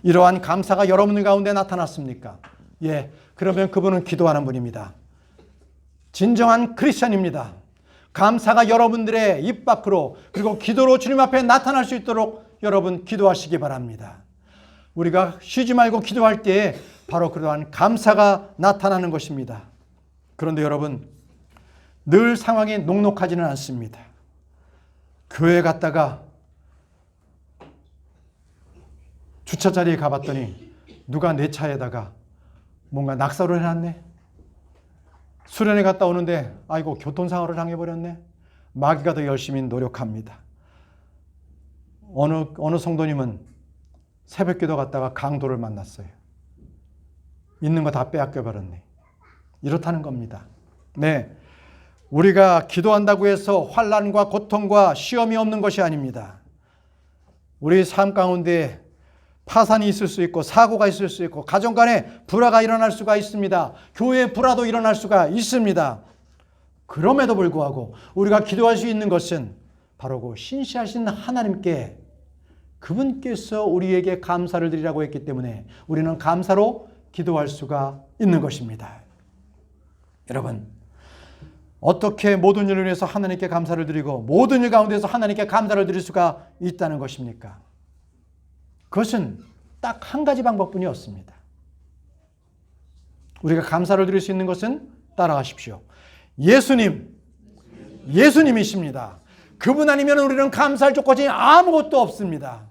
이러한 감사가 여러분 가운데 나타났습니까? 예, 그러면 그분은 기도하는 분입니다. 진정한 크리스찬입니다. 감사가 여러분들의 입 밖으로 그리고 기도로 주님 앞에 나타날 수 있도록 여러분 기도하시기 바랍니다. 우리가 쉬지 말고 기도할 때에 바로 그러한 감사가 나타나는 것입니다. 그런데 여러분, 늘 상황이 녹록하지는 않습니다. 교회 갔다가 주차자리에 가봤더니 누가 내 차에다가 뭔가 낙서를 해놨네. 수련회 갔다 오는데 아이고 교통사고를 당해버렸네. 마귀가 더 열심히 노력합니다. 어느 성도님은 새벽기도 갔다가 강도를 만났어요. 있는 거 다 빼앗겨버렸네. 이렇다는 겁니다. 네, 우리가 기도한다고 해서 환난과 고통과 시험이 없는 것이 아닙니다. 우리 삶 가운데 파산이 있을 수 있고 사고가 있을 수 있고 가정 간에 불화가 일어날 수가 있습니다. 교회에 불화도 일어날 수가 있습니다. 그럼에도 불구하고 우리가 기도할 수 있는 것은 바로 그 신실하신 하나님께, 그분께서 우리에게 감사를 드리라고 했기 때문에 우리는 감사로 기도할 수가 있는 것입니다. 여러분, 어떻게 모든 일을 위해서 하나님께 감사를 드리고 모든 일 가운데서 하나님께 감사를 드릴 수가 있다는 것입니까? 그것은 딱 한 가지 방법뿐이 없습니다. 우리가 감사를 드릴 수 있는 것은 따라가십시오. 예수님이십니다. 그분 아니면 우리는 감사할 조건이 아무것도 없습니다.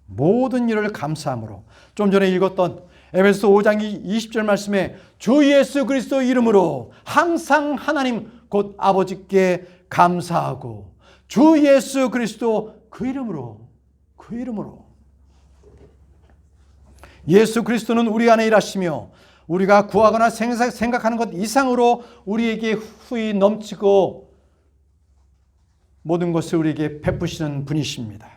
모든 일을 감사함으로, 좀 전에 읽었던 에베소서 5장 20절 말씀에 주 예수 그리스도 이름으로 항상 하나님 곧 아버지께 감사하고, 주 예수 그리스도 그 이름으로 예수 그리스도는 우리 안에 일하시며 우리가 구하거나 생각하는 것 이상으로 우리에게 후히 넘치고 모든 것을 우리에게 베푸시는 분이십니다.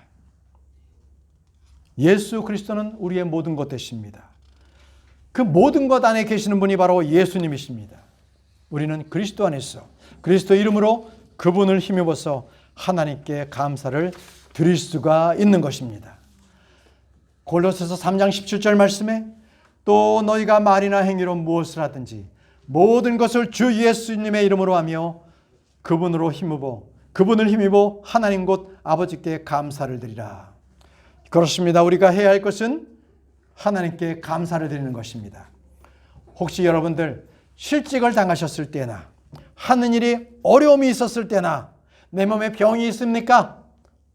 예수 그리스도는 우리의 모든 것 되십니다. 그 모든 것 안에 계시는 분이 바로 예수님이십니다. 우리는 그리스도 안에서 그리스도 이름으로 그분을 힘입어서 하나님께 감사를 드릴 수가 있는 것입니다. 골로새서 3장 17절 말씀에 또 너희가 말이나 행위로 무엇을 하든지 모든 것을 주 예수님의 이름으로 하며 그분을 힘입어 하나님 곧 아버지께 감사를 드리라. 그렇습니다. 우리가 해야 할 것은 하나님께 감사를 드리는 것입니다. 혹시 여러분들 실직을 당하셨을 때나 하는 일이 어려움이 있었을 때나 내 몸에 병이 있습니까?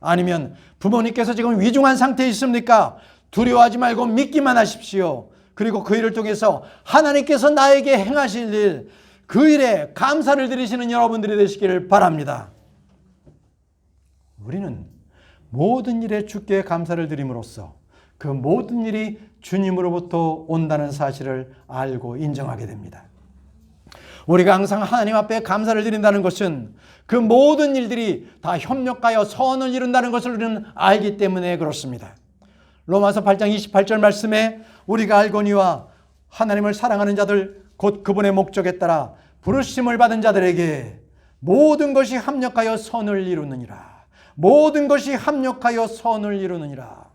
아니면 부모님께서 지금 위중한 상태에 있습니까? 두려워하지 말고 믿기만 하십시오. 그리고 그 일을 통해서 하나님께서 나에게 행하실 일, 그 일에 감사를 드리시는 여러분들이 되시기를 바랍니다. 우리는 모든 일에 주께 감사를 드림으로써 그 모든 일이 주님으로부터 온다는 사실을 알고 인정하게 됩니다. 우리가 항상 하나님 앞에 감사를 드린다는 것은 그 모든 일들이 다 협력하여 선을 이룬다는 것을 우리는 알기 때문에 그렇습니다. 로마서 8장 28절 말씀에 우리가 알거니와 하나님을 사랑하는 자들 곧 그분의 목적에 따라 부르심을 받은 자들에게 모든 것이 합력하여 선을 이루느니라. 모든 것이 합력하여 선을 이루느니라.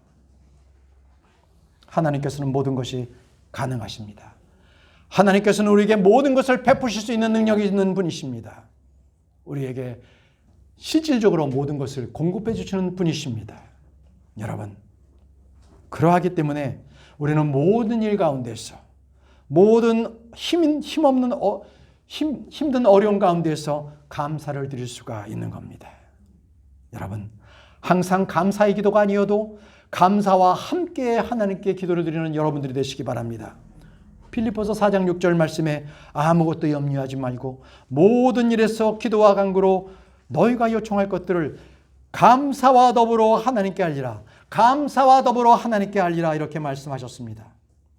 하나님께서는 모든 것이 가능하십니다. 하나님께서는 우리에게 모든 것을 베푸실 수 있는 능력이 있는 분이십니다. 우리에게 실질적으로 모든 것을 공급해 주시는 분이십니다. 여러분, 그러하기 때문에 우리는 모든 일 가운데서 모든 힘든 어려움 가운데서 감사를 드릴 수가 있는 겁니다. 여러분, 항상 감사의 기도가 아니어도 감사와 함께 하나님께 기도를 드리는 여러분들이 되시기 바랍니다. 빌립보서 4장 6절 말씀에 아무것도 염려하지 말고 모든 일에서 기도와 간구로 너희가 요청할 것들을 감사와 더불어 하나님께 알리라. 감사와 더불어 하나님께 알리라. 이렇게 말씀하셨습니다.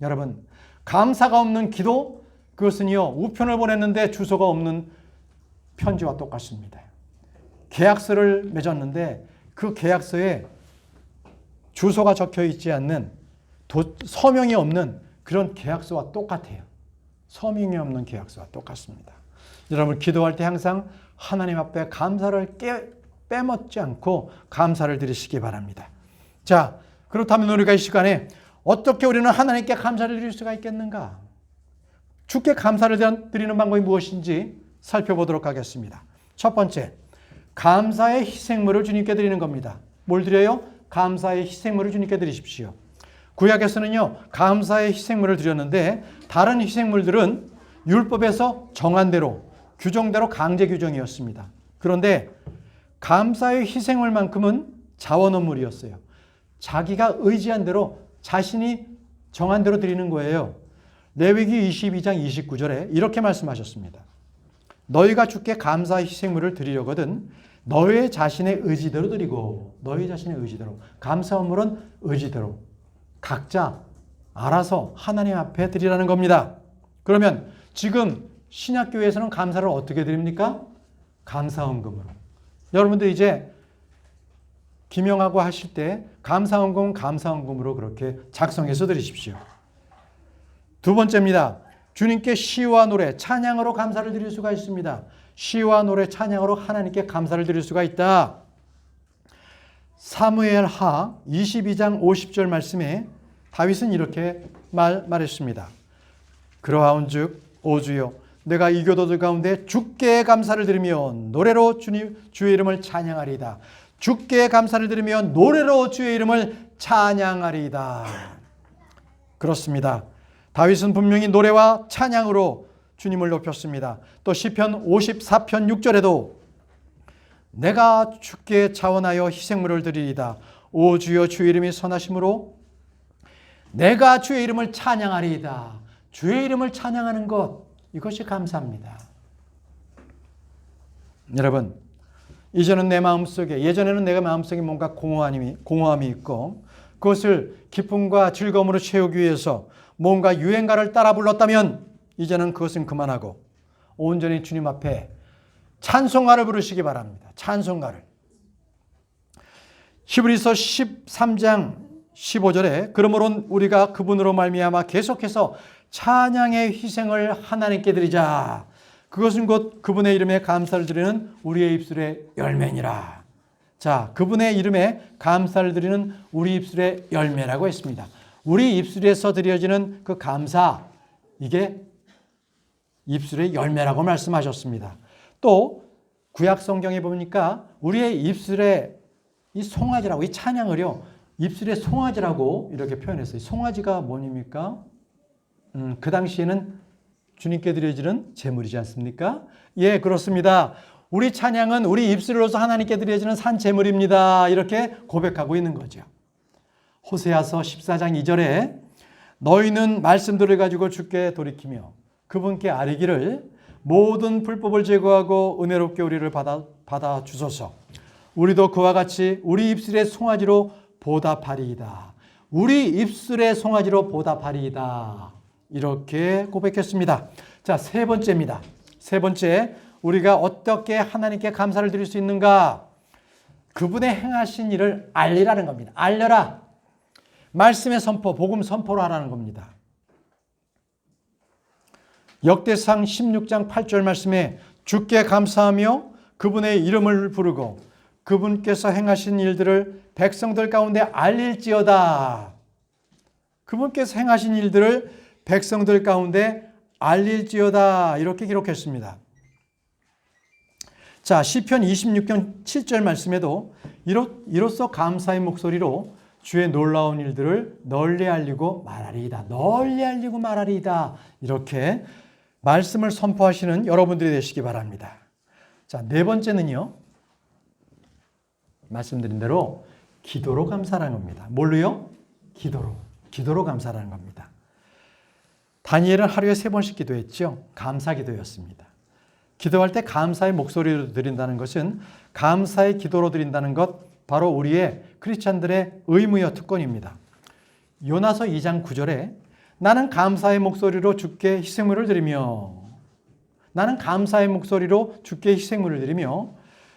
여러분, 감사가 없는 기도, 그것은요, 우편을 보냈는데 주소가 없는 편지와 똑같습니다. 계약서를 맺었는데 그 계약서에 주소가 적혀 있지 않는 서명이 없는 그런 계약서와 똑같아요. 서명이 없는 계약서와 똑같습니다. 여러분, 기도할 때 항상 하나님 앞에 감사를 빼먹지 않고 감사를 드리시기 바랍니다. 자, 그렇다면 우리가 이 시간에 어떻게 우리는 하나님께 감사를 드릴 수가 있겠는가? 주께 감사를 드리는 방법이 무엇인지 살펴보도록 하겠습니다. 첫 번째, 감사의 희생물을 주님께 드리는 겁니다. 뭘 드려요? 감사의 희생물을 주님께 드리십시오. 구약에서는요, 감사의 희생물을 드렸는데 다른 희생물들은 율법에서 정한 대로, 규정대로 강제 규정이었습니다. 그런데 감사의 희생물만큼은 자원업물이었어요. 자기가 의지한 대로 자신이 정한 대로 드리는 거예요. 레위기 22장 29절에 이렇게 말씀하셨습니다. 너희가 주께 감사의 희생물을 드리려거든 너희 자신의 의지대로 드리고, 너희 자신의 의지대로, 감사물은 의지대로 각자 알아서 하나님 앞에 드리라는 겁니다. 그러면 지금 신약교회에서는 감사를 어떻게 드립니까? 감사헌금으로. 여러분들 이제 기명하고 하실 때 감사헌금은 감사헌금으로 그렇게 작성해서 드리십시오. 두 번째입니다. 주님께 시와 노래, 찬양으로 감사를 드릴 수가 있습니다. 시와 노래, 찬양으로 하나님께 감사를 드릴 수가 있다. 사무엘하 22장 50절 말씀에 다윗은 이렇게 말했습니다. 그러하온즉 오 주여, 내가 이 교도들 가운데 주께 감사를 드리며 노래로 주의 이름을 찬양하리이다. 주께 감사를 드리며 노래로 주의 이름을 찬양하리이다. 그렇습니다. 다윗은 분명히 노래와 찬양으로 주님을 높였습니다. 또 시편 54편 6절에도 내가 주께 자원하여 희생물을 드리리다. 오 주여, 주의 이름이 선하심으로 내가 주의 이름을 찬양하리이다. 주의 이름을 찬양하는 것, 이것이 감사합니다. 여러분, 이제는 내 마음속에, 예전에는 내가 마음속에 뭔가 공허함이 있고 그것을 기쁨과 즐거움으로 채우기 위해서 뭔가 유행가를 따라 불렀다면 이제는 그것은 그만하고 온전히 주님 앞에 찬송가를 부르시기 바랍니다. 찬송가를. 히브리서 13장 15절에 그러므로 우리가 그분으로 말미암아 계속해서 찬양의 희생을 하나님께 드리자. 그것은 곧 그분의 이름에 감사를 드리는 우리의 입술의 열매니라. 자, 그분의 이름에 감사를 드리는 우리 입술의 열매라고 했습니다. 우리 입술에서 드려지는 그 감사, 이게 입술의 열매라고 말씀하셨습니다. 또 구약 성경에 보니까 우리의 입술에 이 송아지라고, 이 찬양을요, 입술에 송아지라고 이렇게 표현했어요. 송아지가 뭐입니까? 그 당시에는 주님께 드려지는 제물이지 않습니까? 예, 그렇습니다. 우리 찬양은 우리 입술로서 하나님께 드려지는 산 제물입니다. 이렇게 고백하고 있는 거죠. 호세아서 14장 2절에 너희는 말씀들을 가지고 주께 돌이키며 그분께 아뢰기를 모든 불법을 제거하고 은혜롭게 우리를 받아 주소서. 우리도 그와 같이 우리 입술의 송아지로 보답하리이다. 우리 입술의 송아지로 보답하리이다. 이렇게 고백했습니다. 자, 세 번째입니다. 세 번째, 우리가 어떻게 하나님께 감사를 드릴 수 있는가? 그분의 행하신 일을 알리라는 겁니다. 알려라. 말씀의 선포, 복음 선포를 하라는 겁니다. 역대상 16장 8절 말씀에 주께 감사하며 그분의 이름을 부르고 그분께서 행하신 일들을 백성들 가운데 알릴지어다. 그분께서 행하신 일들을 백성들 가운데 알릴지어다. 이렇게 기록했습니다. 자, 시편 26편 7절 말씀에도 이로써 감사의 목소리로 주의 놀라운 일들을 널리 알리고 말하리이다. 널리 알리고 말하리이다. 이렇게 말씀을 선포하시는 여러분들이 되시기 바랍니다. 자, 네 번째는요. 말씀드린 대로 기도로 감사라는 겁니다. 뭘로요? 기도로 감사라는 겁니다. 다니엘은 하루에 3번씩 기도했죠. 감사 기도였습니다. 기도할 때 감사의 목소리로 드린다는 것은 감사의 기도로 드린다는 것 바로 우리의 크리스찬들의 의무여 특권입니다. 요나서 2장 9절에 나는 감사의 목소리로 주께 희생물을 드리며 나는 감사의 목소리로 주께 희생물을 드리며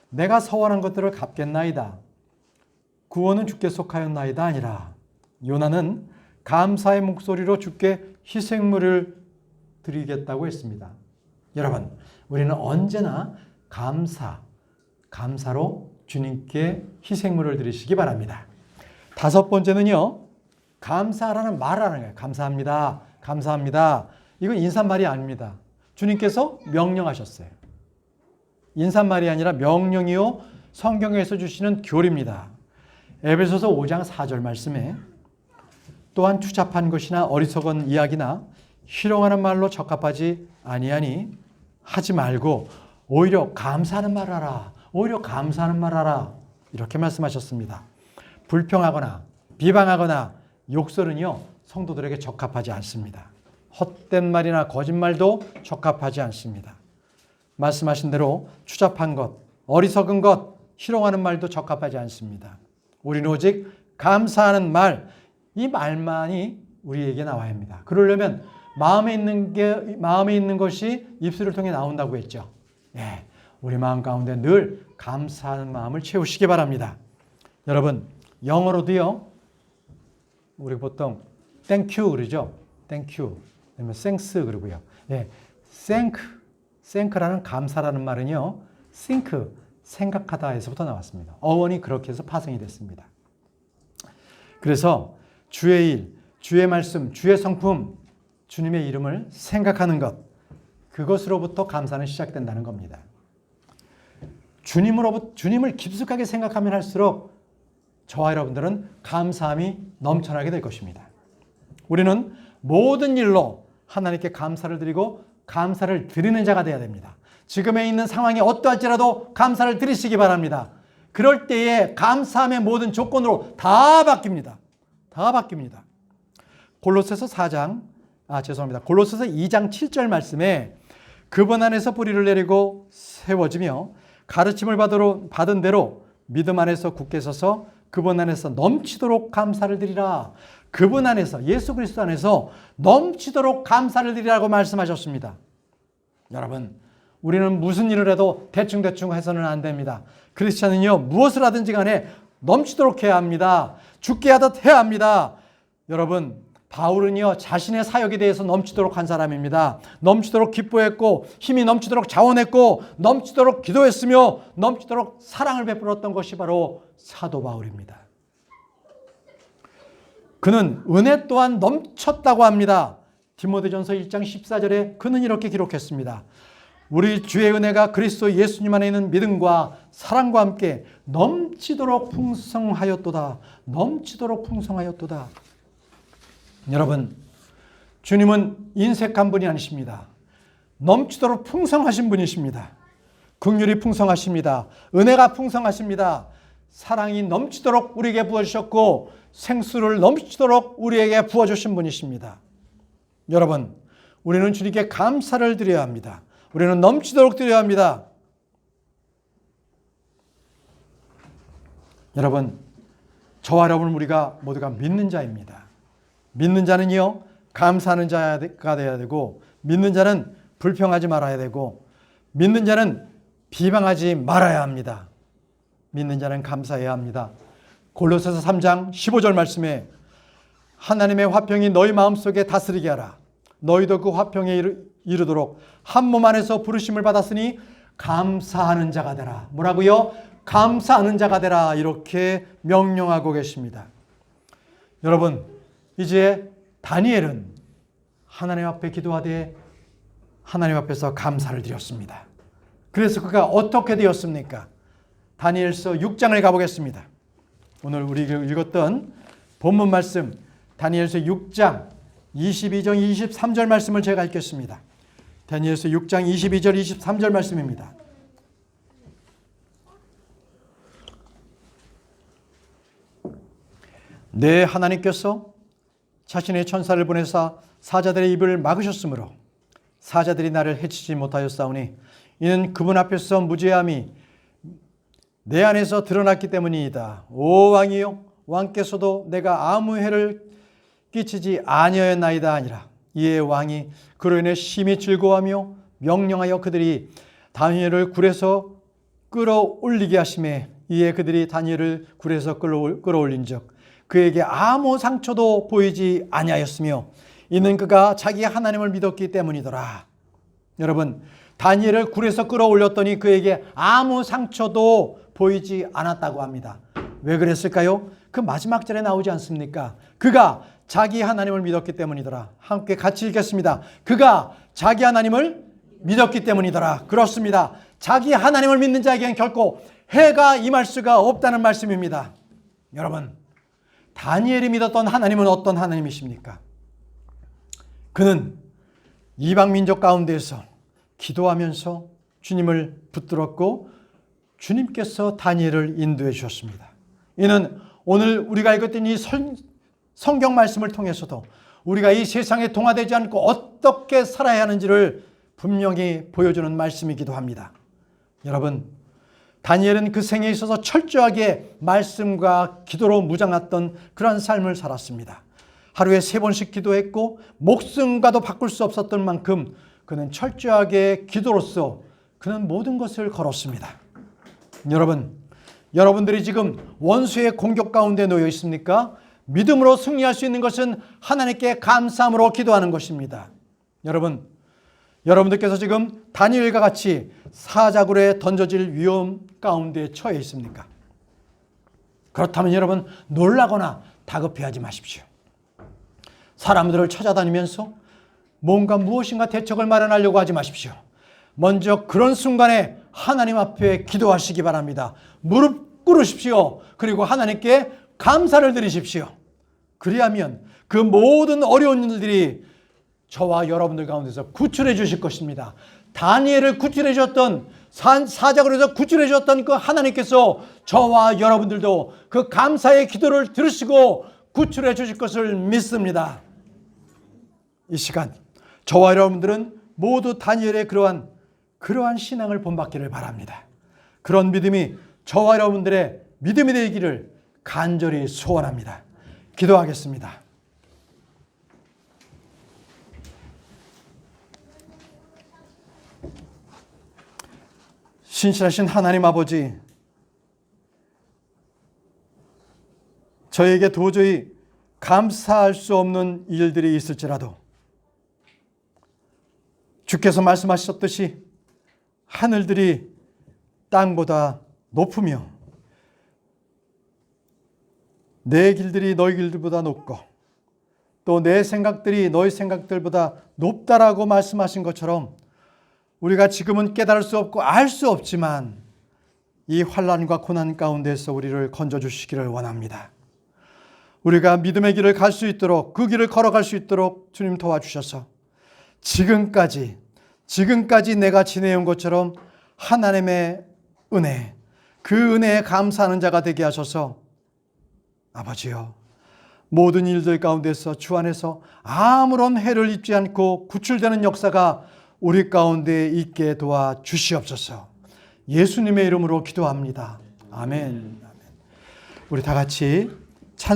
내가 서원한 것들을 갚겠나이다. 구원은 주께 속하였나이다 아니라 요나는 감사의 목소리로 주께 희생물을 드리겠다고 했습니다. 여러분, 우리는 언제나 감사로 주님께 희생물을 드리시기 바랍니다. 다섯 번째는요. 감사라는 말하는 거예요. 감사합니다. 감사합니다. 이건 인사말이 아닙니다. 주님께서 명령하셨어요. 인사말이 아니라 명령이요. 성경에서 주시는 교리입니다. 에베소서 5장 4절 말씀에 또한 추잡한 것이나 어리석은 이야기나 희롱하는 말로 적합하지 아니하니 하지 말고 오히려 감사하는 말 하라. 오히려 감사하는 말 하라. 이렇게 말씀하셨습니다. 불평하거나 비방하거나 욕설은요. 성도들에게 적합하지 않습니다. 헛된 말이나 거짓말도 적합하지 않습니다. 말씀하신 대로 추잡한 것, 어리석은 것, 희롱하는 말도 적합하지 않습니다. 우리는 오직 감사하는 말, 이 말만이 우리에게 나와야 합니다. 그러려면 마음에 있는 것이 입술을 통해 나온다고 했죠. 예, 우리 마음 가운데 늘 감사하는 마음을 채우시기 바랍니다. 여러분, 영어로도요. 우리 보통 thank you 그러죠. thank you. 아니면 thanks 그러고요. 예, thank라는 감사라는 말은요. think, 생각하다에서부터 나왔습니다. 어원이 그렇게 해서 파생이 됐습니다. 그래서 주의 일, 주의 말씀, 주의 성품, 주님의 이름을 생각하는 것, 그것으로부터 감사는 시작된다는 겁니다. 주님을 깊숙하게 생각하면 할수록 저와 여러분들은 감사함이 넘쳐나게 될 것입니다. 우리는 모든 일로 하나님께 감사를 드리고 감사를 드리는 자가 되어야 됩니다. 지금에 있는 상황이 어떠할지라도 감사를 드리시기 바랍니다. 그럴 때에 감사함의 모든 조건으로 다 바뀝니다. 다 바뀝니다. 골로새서 2장 2장 7절 말씀에 그분 안에서 뿌리를 내리고 세워지며 가르침을 받은 대로 믿음 안에서 굳게 서서 그분 안에서 넘치도록 감사를 드리라. 그분 안에서, 예수 그리스도 안에서 넘치도록 감사를 드리라고 말씀하셨습니다. 여러분, 우리는 무슨 일을 해도 대충 해서는 안 됩니다. 크리스찬은요, 무엇을 하든지 간에 넘치도록 해야 합니다. 죽게 하듯 해야 합니다. 여러분, 바울은요, 자신의 사역에 대해서 넘치도록 한 사람입니다. 넘치도록 기뻐했고, 힘이 넘치도록 자원했고, 넘치도록 기도했으며, 넘치도록 사랑을 베풀었던 것이 바로 사도 바울입니다. 그는 은혜 또한 넘쳤다고 합니다. 디모데전서 1장 14절에 그는 이렇게 기록했습니다. 우리 주의 은혜가 그리스도 예수님 안에 있는 믿음과 사랑과 함께 넘치도록 풍성하였도다. 넘치도록 풍성하였도다. 여러분, 주님은 인색한 분이 아니십니다. 넘치도록 풍성하신 분이십니다. 긍휼이 풍성하십니다. 은혜가 풍성하십니다. 사랑이 넘치도록 우리에게 부어주셨고 생수를 넘치도록 우리에게 부어주신 분이십니다. 여러분, 우리는 주님께 감사를 드려야 합니다. 우리는 넘치도록 드려야 합니다. 여러분, 저와 여러분 우리가 모두가 믿는 자입니다. 믿는 자는요, 감사하는 자가 되어야 되고, 믿는 자는 불평하지 말아야 되고, 믿는 자는 비방하지 말아야 합니다. 믿는 자는 감사해야 합니다. 골로새서 3장 15절 말씀에 하나님의 화평이 너희 마음속에 다스리게 하라. 너희도 그 화평에 이르도록 한 몸 안에서 부르심을 받았으니 감사하는 자가 되라. 뭐라고요? 감사하는 자가 되라. 이렇게 명령하고 계십니다. 여러분, 이제 다니엘은 하나님 앞에 기도하되 하나님 앞에서 감사를 드렸습니다. 그래서 그가 어떻게 되었습니까? 다니엘서 6장을 가보겠습니다. 오늘 우리가 읽었던 본문 말씀 다니엘서 6장 22절 23절 말씀을 제가 읽겠습니다. 다니엘서 6장 22절 23절 말씀입니다. 내 하나님께서 자신의 천사를 보내사 사자들의 입을 막으셨으므로 사자들이 나를 해치지 못하였사오니 이는 그분 앞에서 무죄함이 내 안에서 드러났기 때문이다. 오 왕이요, 왕께서도 내가 아무 해를 끼치지 아니하였나이다 아니라. 이에 왕이 그로 인해 심히 즐거워하며 명령하여 그들이 다니엘을 굴에서 끌어올리게 하심에 이에 그들이 다니엘을 굴에서 끌어올린즉 그에게 아무 상처도 보이지 아니하였으며 이는 그가 자기 하나님을 믿었기 때문이더라. 여러분, 다니엘을 굴에서 끌어올렸더니 그에게 아무 상처도 보이지 않았다고 합니다. 왜 그랬을까요? 그 마지막 절에 나오지 않습니까? 그가 자기 하나님을 믿었기 때문이더라. 함께 같이 읽겠습니다. 그가 자기 하나님을 믿었기 때문이더라. 그렇습니다. 자기 하나님을 믿는 자에게는 결코 해가 임할 수가 없다는 말씀입니다. 여러분, 다니엘이 믿었던 하나님은 어떤 하나님이십니까? 그는 이방 민족 가운데에서 기도하면서 주님을 붙들었고 주님께서 다니엘을 인도해 주셨습니다. 이는 오늘 우리가 읽었던 이 성경 말씀을 통해서도 우리가 이 세상에 동화되지 않고 어떻게 살아야 하는지를 분명히 보여주는 말씀이기도 합니다. 여러분, 다니엘은 그 생에 있어서 철저하게 말씀과 기도로 무장했던 그런 삶을 살았습니다. 하루에 3번씩 기도했고 목숨과도 바꿀 수 없었던 만큼 그는 철저하게 기도로서 그는 모든 것을 걸었습니다. 여러분들이 지금 원수의 공격 가운데 놓여 있습니까? 믿음으로 승리할 수 있는 것은 하나님께 감사함으로 기도하는 것입니다. 여러분들께서 지금 다니엘과 같이 사자굴에 던져질 위험 가운데 처해 있습니까? 그렇다면 여러분, 놀라거나 다급해하지 마십시오. 사람들을 찾아다니면서 뭔가 무엇인가 대책을 마련하려고 하지 마십시오. 먼저 그런 순간에 하나님 앞에 기도하시기 바랍니다. 무릎 꿇으십시오. 그리고 하나님께 감사를 드리십시오. 그리하면 그 모든 어려운 일들이 저와 여러분들 가운데서 구출해 주실 것입니다. 다니엘을 구출해 주셨던 사자굴에서 구출해 주셨던 그 하나님께서 저와 여러분들도 그 감사의 기도를 들으시고 구출해 주실 것을 믿습니다. 이 시간 저와 여러분들은 모두 다니엘의 그러한 신앙을 본받기를 바랍니다. 그런 믿음이 저와 여러분들의 믿음이 되기를 간절히 소원합니다. 기도하겠습니다. 신실하신 하나님 아버지, 저에게 도저히 감사할 수 없는 일들이 있을지라도 주께서 말씀하셨듯이 하늘들이 땅보다 높으며 내 길들이 너희 길들보다 높고 또 내 생각들이 너희 생각들보다 높다라고 말씀하신 것처럼 우리가 지금은 깨달을 수 없고 알 수 없지만 이 환난과 고난 가운데서 우리를 건져주시기를 원합니다. 우리가 믿음의 길을 갈 수 있도록, 그 길을 걸어갈 수 있도록 주님 도와주셔서 지금까지 내가 지내온 것처럼 하나님의 은혜, 그 은혜에 감사하는 자가 되게 하셔서 아버지여, 모든 일들 가운데서 주 안에서 아무런 해를 입지 않고 구출되는 역사가 우리 가운데 있게 도와주시옵소서. 예수님의 이름으로 기도합니다. 아멘. 우리 다 같이 찬송